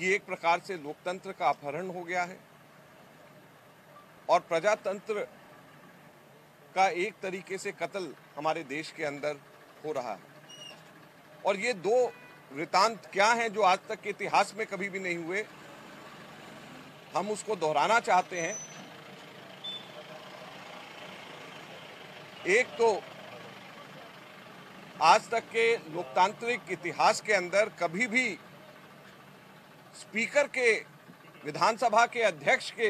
कि एक प्रकार से लोकतंत्र का अपहरण हो गया है और प्रजातंत्र का एक तरीके से कत्ल हमारे देश के अंदर हो रहा है। और ये दो वृतांत क्या हैं जो आज तक के इतिहास में कभी भी नहीं हुए, हम उसको दोहराना चाहते हैं। एक तो आज तक के लोकतांत्रिक इतिहास के अंदर कभी भी स्पीकर के, विधानसभा के अध्यक्ष के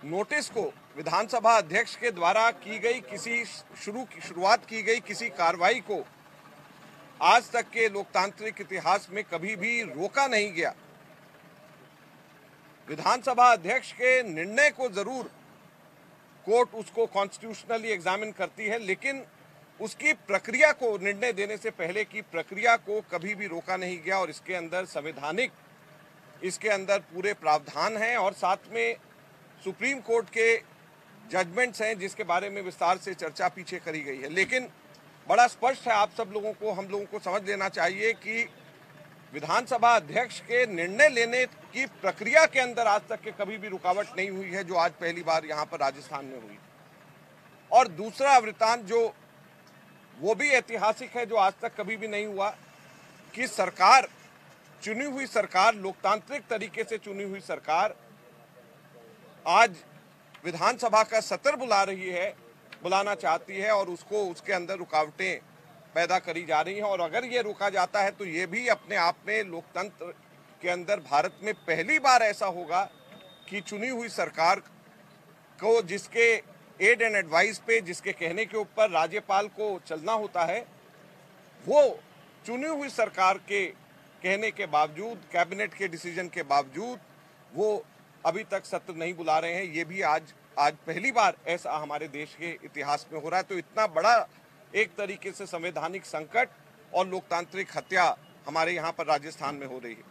नोटिस को विधानसभा अध्यक्ष के द्वारा की गई किसी शुरुआत की गई किसी कार्रवाई को आज तक के लोकतांत्रिक इतिहास में कभी भी रोका नहीं गया। विधानसभा अध्यक्ष के निर्णय को जरूर कोर्ट उसको कॉन्स्टिट्यूशनली एग्जामिन करती है, लेकिन उसकी प्रक्रिया को, निर्णय देने से पहले की प्रक्रिया को कभी भी रोका नहीं गया। और इसके अंदर संवैधानिक, इसके अंदर पूरे प्रावधान हैं और साथ में सुप्रीम कोर्ट के जजमेंट्स हैं जिसके बारे में विस्तार से चर्चा पीछे करी गई है। लेकिन बड़ा स्पष्ट है, आप सब लोगों को, हम लोगों को समझ लेना चाहिए कि विधानसभा अध्यक्ष के निर्णय लेने की प्रक्रिया के अंदर आज तक के कभी भी रुकावट नहीं हुई है, जो आज पहली बार यहाँ पर राजस्थान में हुई। और दूसरा वृतांत जो वो भी ऐतिहासिक है, जो आज तक कभी भी नहीं हुआ, कि सरकार, चुनी हुई सरकार, लोकतांत्रिक तरीके से चुनी हुई सरकार आज विधानसभा का सत्र बुलाना चाहती है और उसके अंदर रुकावटें पैदा करी जा रही हैं। और अगर ये रोका जाता है तो ये भी अपने आप में लोकतंत्र के अंदर भारत में पहली बार ऐसा होगा कि चुनी हुई सरकार को, जिसके एड एंड एडवाइस पे, जिसके कहने के ऊपर राज्यपाल को चलना होता है, वो चुनी हुई सरकार के कहने के बावजूद, कैबिनेट के डिसीजन के बावजूद, वो अभी तक सत्र नहीं बुला रहे हैं। ये भी आज पहली बार ऐसा हमारे देश के इतिहास में हो रहा है। तो इतना बड़ा एक तरीके से संवैधानिक संकट और लोकतांत्रिक हत्या हमारे यहाँ पर राजस्थान में हो रही है।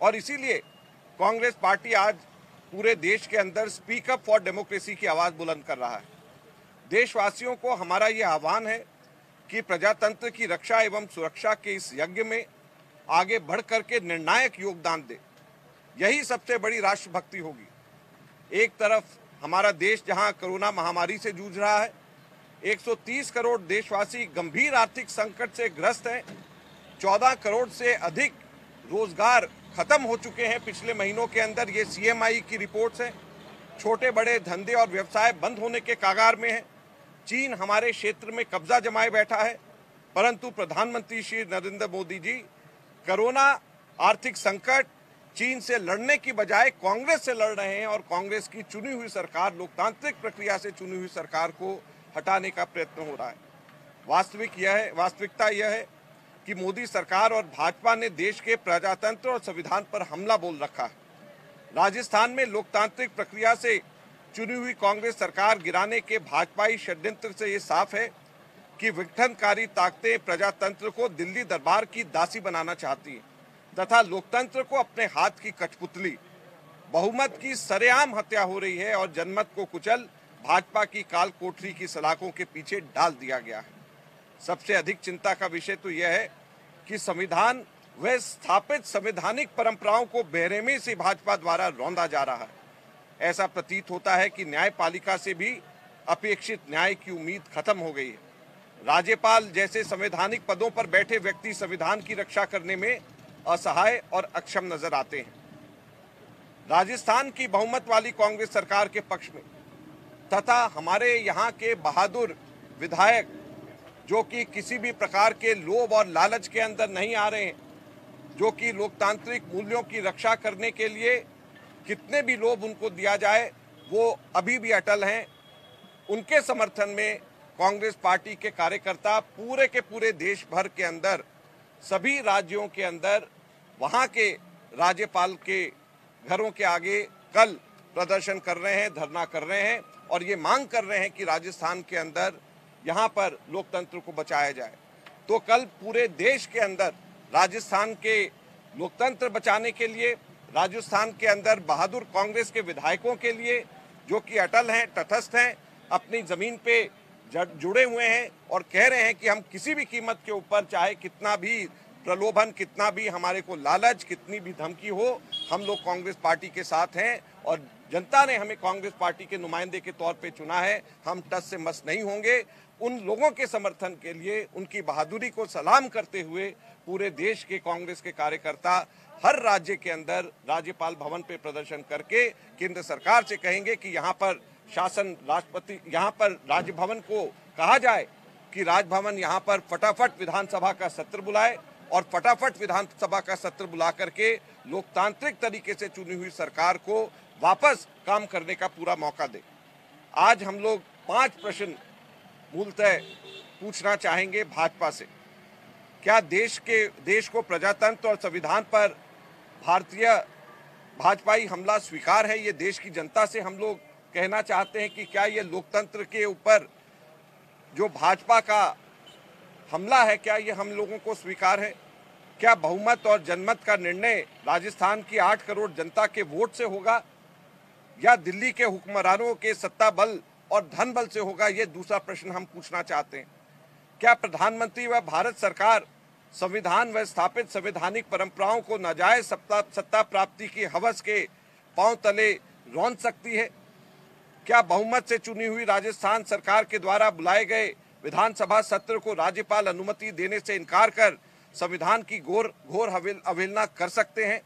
और इसीलिए कांग्रेस पार्टी आज पूरे देश के अंदर स्पीक अप फॉर डेमोक्रेसी की आवाज बुलंद कर रहा है। देशवासियों को हमारा ये आह्वान है कि प्रजातंत्र की रक्षा एवं सुरक्षा के इस यज्ञ में आगे बढ़ करके निर्णायक योगदान दे। यही सबसे बड़ी राष्ट्रभक्ति होगी। एक तरफ हमारा देश जहां कोरोना महामारी से जूझ रहा है, 130 करोड़ देशवासी गंभीर आर्थिक संकट से ग्रस्त हैं, 14 करोड़ से अधिक रोजगार खत्म हो चुके हैं पिछले महीनों के अंदर, ये CMI की रिपोर्ट्स हैं। छोटे बड़े धंधे और व्यवसाय बंद होने के कगार में हैं। चीन हमारे क्षेत्र में कब्जा जमाए बैठा है, परंतु प्रधानमंत्री श्री नरेंद्र मोदी जी कोरोना, आर्थिक संकट, चीन से लड़ने की बजाय कांग्रेस से लड़ रहे हैं और कांग्रेस की चुनी हुई सरकार, लोकतांत्रिक प्रक्रिया से चुनी हुई सरकार को हटाने का प्रयत्न हो रहा है। वास्तविकता यह है कि मोदी सरकार और भाजपा ने देश के प्रजातंत्र और संविधान पर हमला बोल रखा है। राजस्थान में लोकतांत्रिक प्रक्रिया से चुनी हुई कांग्रेस सरकार गिराने के भाजपाई षड्यंत्र से ये साफ है कि विघटनकारी ताकतें प्रजातंत्र को दिल्ली दरबार की दासी बनाना चाहती हैं तथा लोकतंत्र को अपने हाथ की कठपुतली, बहुमत की सरेआम हत्या हो रही है और जनमत को कुचल भाजपा की काल कोठरी की सलाखों के पीछे डाल दिया गया है। सबसे अधिक चिंता का विषय तो यह है कि संविधान व स्थापित संवैधानिक परंपराओं को बेरहमी से भाजपा द्वारा रौंदा जा रहा है। ऐसा प्रतीत होता है कि न्यायपालिका से भी अपेक्षित न्याय की उम्मीद खत्म हो गई है। राज्यपाल जैसे संवैधानिक पदों पर बैठे व्यक्ति संविधान की रक्षा करने में असहाय और अक्षम नजर आते हैं। राजस्थान की बहुमत वाली कांग्रेस सरकार के पक्ष में तथा हमारे यहाँ के बहादुर विधायक जो कि किसी भी प्रकार के लोभ और लालच के अंदर नहीं आ रहे हैं, जो कि लोकतांत्रिक मूल्यों की रक्षा करने के लिए कितने भी लोभ उनको दिया जाए वो अभी भी अटल हैं। उनके समर्थन में कांग्रेस पार्टी के कार्यकर्ता पूरे के पूरे देश भर के अंदर, सभी राज्यों के अंदर, वहां के राज्यपाल के घरों के आगे कल प्रदर्शन कर रहे हैं, धरना कर रहे हैं और ये मांग कर रहे हैं कि राजस्थान के अंदर यहाँ पर लोकतंत्र को बचाया जाए। तो कल पूरे देश के अंदर राजस्थान के लोकतंत्र बचाने के लिए, राजस्थान के अंदर बहादुर कांग्रेस के विधायकों के लिए जो कि अटल हैं, तटस्थ हैं, अपनी जमीन पे जुड़े हुए हैं और कह रहे हैं कि हम किसी भी कीमत के ऊपर, चाहे कितना भी प्रलोभन, कितना भी हमारे को लालच, कितनी भी धमकी हो, हम लोग कांग्रेस पार्टी के साथ हैं और जनता ने हमें कांग्रेस पार्टी के नुमाइंदे के तौर पे चुना है। हम टस से मस नहीं होंगे। उन लोगों के समर्थन के लिए, उनकी बहादुरी को सलाम करते हुए पूरे देश के कांग्रेस के कार्यकर्ता हर राज्य के अंदर राज्यपाल भवन पे प्रदर्शन करके केंद्र सरकार से कहेंगे कि यहाँ पर शासन, राष्ट्रपति, यहाँ पर राजभवन को कहा जाए कि राजभवन यहाँ पर फटाफट विधानसभा का सत्र बुलाए और फटाफट विधानसभा का सत्र बुला करके लोकतांत्रिक तरीके से चुनी हुई सरकार को वापस काम करने का पूरा मौका दे। आज हम लोग 5 प्रश्न मूलतः पूछना चाहेंगे भाजपा से। क्या देश को प्रजातंत्र और संविधान पर भाजपाई हमला स्वीकार है? ये देश की जनता से हम लोग कहना चाहते हैं कि क्या ये लोकतंत्र के ऊपर जो भाजपा का हमला है, क्या ये हम लोगों को स्वीकार है? क्या बहुमत और जनमत का निर्णय राजस्थान की 8 करोड़ जनता के वोट से होगा या दिल्ली के हुक्मरानों के सत्ता बल और धन बल से होगा? ये दूसरा प्रश्न हम पूछना चाहते हैं। क्या प्रधानमंत्री व भारत सरकार संविधान व स्थापित संवैधानिक परंपराओं को नाजायज सत्ता प्राप्ति की हवस के पांव तले रौंद सकती है? क्या बहुमत से चुनी हुई राजस्थान सरकार के द्वारा बुलाए गए विधानसभा सत्र को राज्यपाल अनुमति देने से इनकार कर संविधान की घोर अवहेलना कर सकते हैं?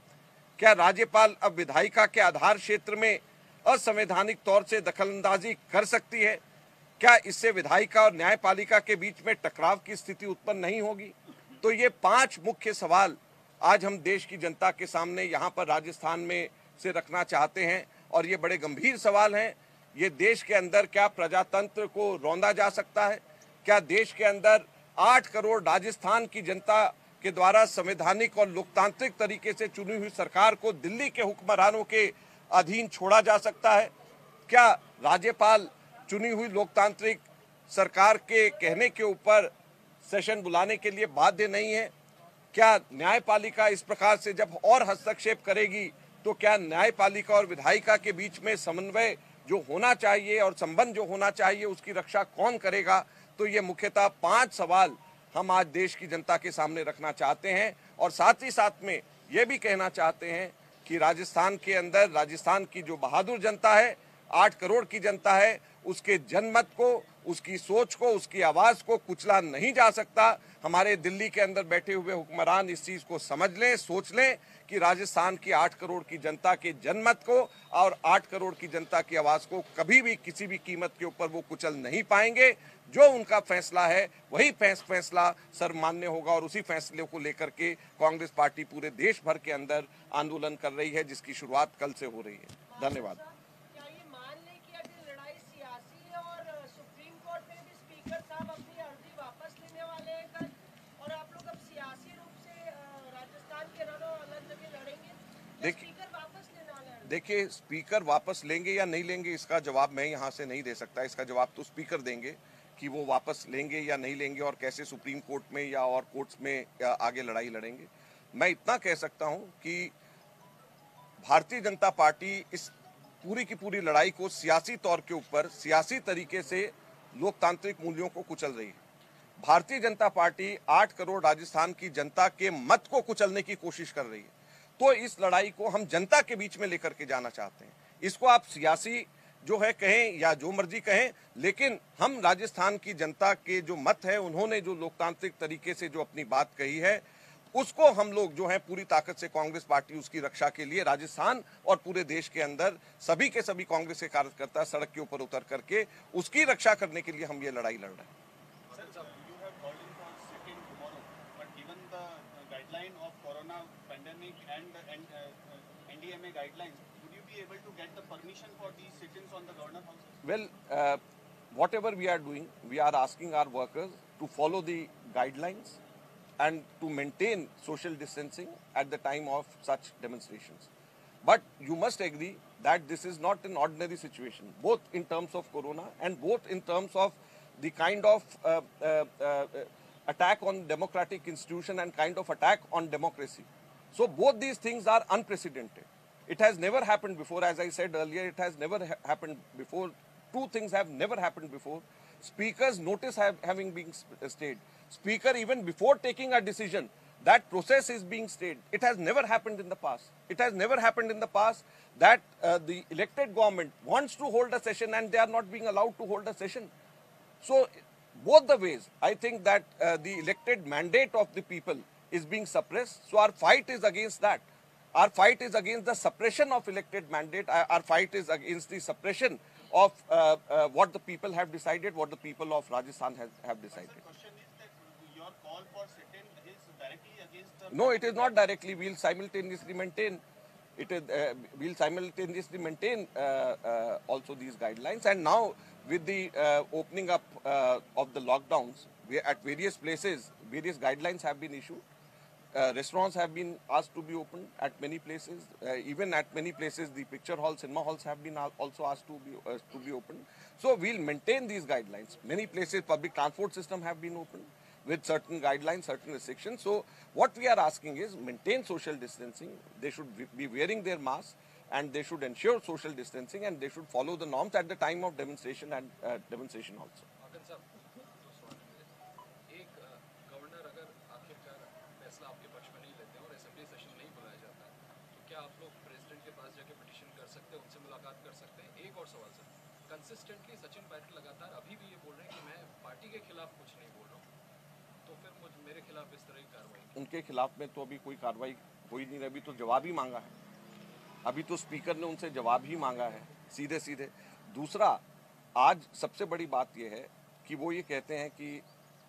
क्या राज्यपाल अब विधायिका के आधार क्षेत्र में असंवैधानिक तौर से दखलंदाजी कर सकती है? क्या इससे विधायिका और न्यायपालिका के बीच में टकराव की स्थिति उत्पन्न नहीं होगी? तो ये 5 मुख्य सवाल आज हम देश की जनता के सामने यहाँ पर राजस्थान में से रखना चाहते हैं और ये बड़े गंभीर सवाल हैं। ये देश के अंदर क्या प्रजातंत्र को रौंदा जा सकता है? क्या देश के अंदर 8 करोड़ राजस्थान की जनता के द्वारा संवैधानिक और लोकतांत्रिक तरीके से चुनी हुई सरकार को दिल्ली के हुक्मरानों के अधीन छोड़ा जा सकता है? क्या राज्यपाल चुनी हुई लोकतांत्रिक सरकार के कहने के ऊपर सेशन बुलाने के लिए बाध्य नहीं है? क्या न्यायपालिका इस प्रकार से जब और हस्तक्षेप करेगी तो क्या न्यायपालिका और विधायिका के बीच में समन्वय जो होना चाहिए और संबंध जो होना चाहिए उसकी रक्षा कौन करेगा? तो ये मुख्यतः 5 सवाल हम आज देश की जनता के सामने रखना चाहते हैं और साथ ही साथ में ये भी कहना चाहते हैं कि राजस्थान के अंदर, राजस्थान की जो बहादुर जनता है, 8 करोड़ की जनता है, उसके जनमत को, उसकी सोच को, उसकी आवाज को कुचला नहीं जा सकता। हमारे दिल्ली के अंदर बैठे हुए हुक्मरान इस चीज को समझ लें, सोच लें कि राजस्थान की 8 करोड़ की जनता के जनमत को और 8 करोड़ की जनता की आवाज को कभी भी किसी भी कीमत के ऊपर वो कुचल नहीं पाएंगे। जो उनका फैसला है वही फैसला सर्वमान्य होगा और उसी फैसले को लेकर के कांग्रेस पार्टी पूरे देश भर के अंदर आंदोलन कर रही है, जिसकी शुरुआत कल से हो रही है। धन्यवाद। देखिए, स्पीकर वापस लेंगे या नहीं लेंगे इसका जवाब मैं यहाँ से नहीं दे सकता। इसका जवाब तो स्पीकर देंगे कि वो वापस लेंगे या नहीं लेंगे और कैसे सुप्रीम कोर्ट में या और कोर्ट्स में आगे लड़ाई लड़ेंगे। मैं इतना कह सकता हूँ कि भारतीय जनता पार्टी इस पूरी की पूरी लड़ाई को सियासी तौर के ऊपर, सियासी तरीके से लोकतांत्रिक मूल्यों को कुचल रही है। भारतीय जनता पार्टी 8 करोड़ राजस्थान की जनता के मत को कुचलने की कोशिश कर रही है। तो इस लड़ाई को हम जनता के बीच में लेकर के जाना चाहते हैं। इसको आप सियासी जो है कहें या जो मर्जी कहें, लेकिन हम राजस्थान की जनता के जो मत है, उन्होंने जो लोकतांत्रिक तरीके से जो अपनी बात कही है, उसको हम लोग जो है पूरी ताकत से कांग्रेस पार्टी उसकी रक्षा के लिए राजस्थान और पूरे देश के अंदर सभी के सभी कांग्रेस के कार्यकर्ता सड़क के ऊपर उतर करके उसकी रक्षा करने के लिए हम ये लड़ाई लड़ रहे हैं। NDMA guidelines, would you be able to get the permission for these sit-ins on the governor house? Well, whatever we are doing, we are asking our workers to follow the guidelines and to maintain social distancing at the time of such demonstrations. But you must agree that this is not an ordinary situation, both in terms of corona and both in terms of the kind of attack on democratic institution and kind of attack on democracy. So both these things are unprecedented. It has never happened before. As I said earlier, it has never happened before. Two things have never happened before. Speaker's notice having been stayed. Speaker, even before taking a decision, that process is being stayed. It has never happened in the past. It has never happened in the past that the elected government wants to hold a session and they are not being allowed to hold a session. So both the ways, I think that the elected mandate of the people is being suppressed. So our fight is against that. Our fight is against the suppression of elected mandate. Our fight is against the suppression of what the people have decided, what the people of Rajasthan have decided. The question is that your call for sit-in is directly against the... No, it is not directly. We'll simultaneously maintain. We'll simultaneously maintain also these guidelines. And now with the opening up of the lockdowns, at various places, various guidelines have been issued. Restaurants have been asked to be opened at many places. Even at many places, the picture halls, cinema halls have been also asked to be opened. So we'll maintain these guidelines. Many places, public transport system have been opened with certain guidelines, certain restrictions. So what we are asking is maintain social distancing. They should be wearing their masks and they should ensure social distancing and they should follow the norms at the time of demonstration and demonstration also. Consistently Sachin Pilot लगातार अभी भी ये बोल रहे हैं कि मैं party के खिलाफ कुछ नहीं बोल रहा हूँ, तो फिर मेरे खिलाफ इस तरह की कार्रवाई? उनके खिलाफ में तो अभी कोई कार्रवाई हो ही नहीं रही, अभी तो जवाब ही मांगा है। अभी तो स्पीकर ने उनसे जवाब ही मांगा है सीधे सीधे। दूसरा, आज सबसे बड़ी बात यह है कि वो ये कहते हैं कि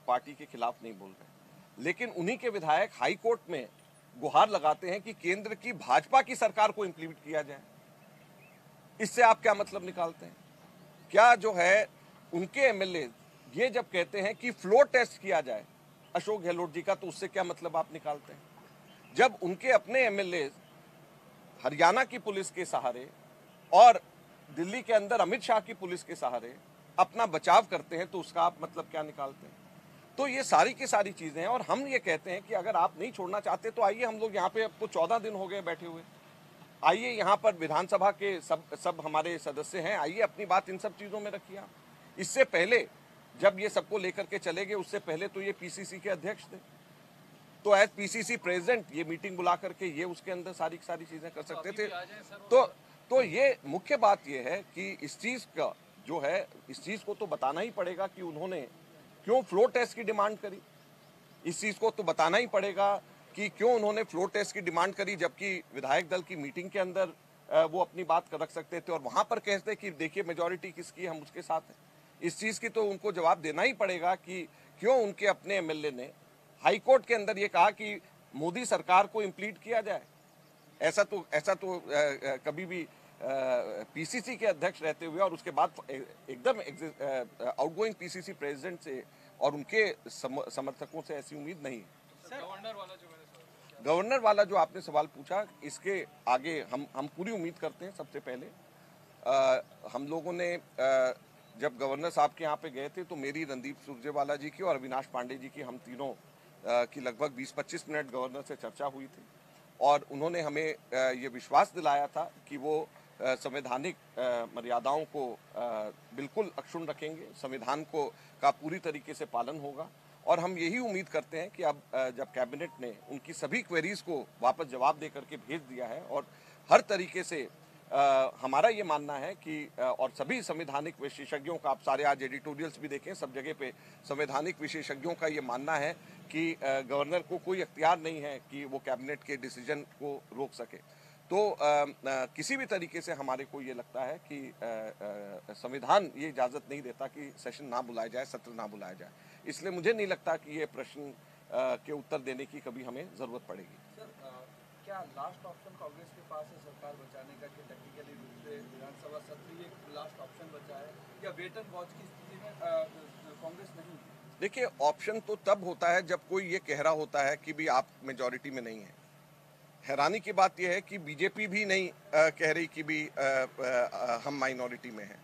पार्टी के खिलाफ नहीं बोल रहे, लेकिन उन्हीं के विधायक हाई कोर्ट में गुहार लगाते हैं कि केंद्र की भाजपा की सरकार को इम्प्लीमेंट किया जाए। इससे आप क्या मतलब निकालते हैं? क्या जो है उनके एमएलए ये जब कहते हैं कि फ्लोर टेस्ट किया जाए अशोक गहलोत जी का, तो उससे क्या मतलब आप निकालते हैं? जब उनके अपने एमएलए हरियाणा की पुलिस के सहारे और दिल्ली के अंदर अमित शाह की पुलिस के सहारे अपना बचाव करते हैं, तो उसका आप मतलब क्या निकालते हैं? तो ये सारी की सारी चीजें हैं और हम ये कहते हैं कि अगर आप नहीं छोड़ना चाहते तो आइए, हम लोग यहाँ पे, अब तो 14 दिन हो गए बैठे हुए, आइए यहाँ पर विधानसभा के सब हमारे सदस्य हैं, आइए अपनी बात इन सब चीज़ों में रखिए आप। इससे पहले जब ये सबको लेकर के चले गए, उससे पहले तो ये पीसीसी के अध्यक्ष थे, तो एज पीसीसी प्रेसिडेंट ये मीटिंग बुला करके ये उसके अंदर सारी चीज़ें कर सकते थे। तो ये मुख्य बात ये है कि इस चीज़ का जो है, इस चीज़ को तो बताना ही पड़ेगा कि उन्होंने क्यों फ्लोर टेस्ट की डिमांड करी। इस चीज़ को तो बताना ही पड़ेगा कि क्यों उन्होंने फ्लोर टेस्ट की डिमांड करी, जबकि विधायक दल की मीटिंग के अंदर वो अपनी बात रख सकते थे और वहां पर कहते कि देखिए मेजॉरिटी किसकी, हम उसके साथ हैं। इस चीज की तो उनको जवाब देना ही पड़ेगा कि क्यों उनके अपने एमएलए ने हाई कोर्ट के अंदर ये कहा कि मोदी सरकार को इम्प्लीट किया जाए। ऐसा तो कभी भी पीसीसी के अध्यक्ष रहते हुए और उसके बाद एकदम आउटगोइंग पीसीसी प्रेसिडेंट से और उनके समर्थकों से ऐसी उम्मीद नहीं है। गवर्नर वाला जो आपने सवाल पूछा, इसके आगे हम पूरी उम्मीद करते हैं। सबसे पहले हम लोगों ने जब गवर्नर साहब के यहाँ पे गए थे तो मेरी, रणदीप सुरजेवाला जी की और अविनाश पांडे जी की, हम तीनों की लगभग 20-25 मिनट गवर्नर से चर्चा हुई थी और उन्होंने हमें ये विश्वास दिलाया था कि वो संवैधानिक मर्यादाओं को बिल्कुल अक्षुण्ण रखेंगे, संविधान का पूरी तरीके से पालन होगा। और हम यही उम्मीद करते हैं कि अब जब कैबिनेट ने उनकी सभी क्वेरीज को वापस जवाब दे करके भेज दिया है और हर तरीके से हमारा ये मानना है कि और सभी संवैधानिक विशेषज्ञों का, आप सारे आज एडिटोरियल्स भी देखें, सब जगह पे संवैधानिक विशेषज्ञों का ये मानना है कि गवर्नर को कोई अख्तियार नहीं है कि वो कैबिनेट के डिसीजन को रोक सके। तो किसी भी तरीके से हमारे को ये लगता है कि संविधान ये इजाज़त नहीं देता कि सेशन ना बुलाया जाए, सत्र ना बुलाया जाए। इसलिए मुझे नहीं लगता कि ये प्रश्न के उत्तर देने की कभी हमें ज़रूरत पड़ेगी। सर, क्या लास्ट ऑप्शन कांग्रेस के पास है सरकार बचाने का, कि टेक्निकली रूप से विधानसभा सत्र ये लास्ट ऑप्शन बचा है, या वेट एंड वॉच की स्थिति में कांग्रेस नहीं? देखिए, ऑप्शन तो तब होता है जब कोई ये कह रहा होता है कि भी आप मेजॉरिटी में नहीं है। हैरानी की बात यह है कि बीजेपी भी नहीं कह रही कि भी हम माइनॉरिटी में हैं।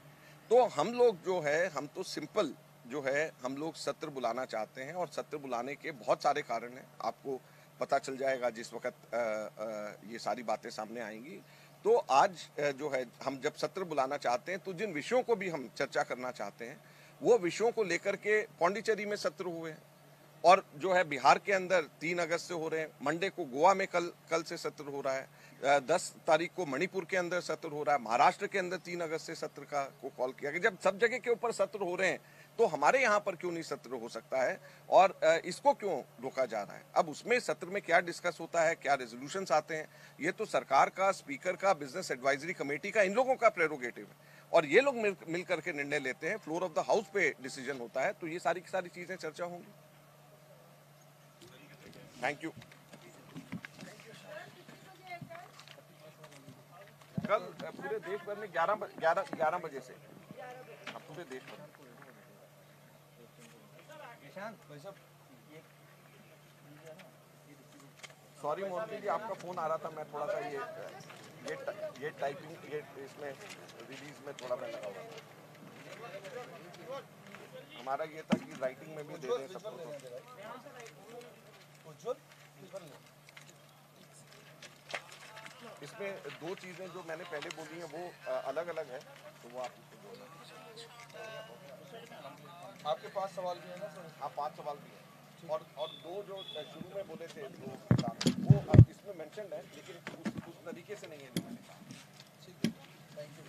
तो हम लोग जो है, हम तो सिंपल जो है, हम लोग सत्र बुलाना चाहते हैं और सत्र बुलाने के बहुत सारे कारण हैं, आपको पता चल जाएगा जिस वक्त ये सारी बातें सामने आएंगी। तो आज जो है, हम जब सत्र बुलाना चाहते हैं तो जिन विषयों को भी हम चर्चा करना चाहते हैं वो विषयों को लेकर के पौंडीचेरी में सत्र हुए हैं और जो है बिहार के अंदर 3 अगस्त से हो रहे हैं, मंडे को गोवा में कल से सत्र हो रहा है, 10 तारीख को मणिपुर के अंदर सत्र हो रहा है, महाराष्ट्र के अंदर 3 अगस्त से सत्र को कॉल किया गया। जब सब जगह के ऊपर सत्र हो रहे हैं तो हमारे यहाँ पर क्यों नहीं सत्र हो सकता है, और इसको क्यों रोका जा रहा है? अब उसमें सत्र में क्या डिस्कस होता है, क्या रेजोल्यूशंस आते हैं, ये तो सरकार का, स्पीकर का, बिजनेस एडवाइजरी कमेटी का, इन लोगों का प्रेरोगेटिव है, और ये लोग मिल करके निर्णय लेते हैं, फ्लोर ऑफ द हाउस पे डिसीजन होता है, तो ये सारी की सारी चीजें चर्चा होंगी। Thank you. कल पूरे देश भर में 11 बजे से, पूरे देश भर में। सॉरी मोदी जी, आपका फोन आ रहा था, मैं थोड़ा सा ये टाइपिंग इसमें रिलीज में थोड़ा मैं लगा हुआ था। हमारा ये था कि राइटिंग में भी दे दें सबको। इसमें 2 चीजें जो मैंने पहले बोली हैं वो अलग अलग है, तो वो आप इसको बोलना। आपके 5 सवाल भी है ना सर? हाँ, 5 सवाल भी है, और 2 जो शुरू में बोले थे वो अब इसमें मेंशन है, लेकिन उस तरीके से नहीं है जो मैंने कहा। ठीक है, थैंक यू।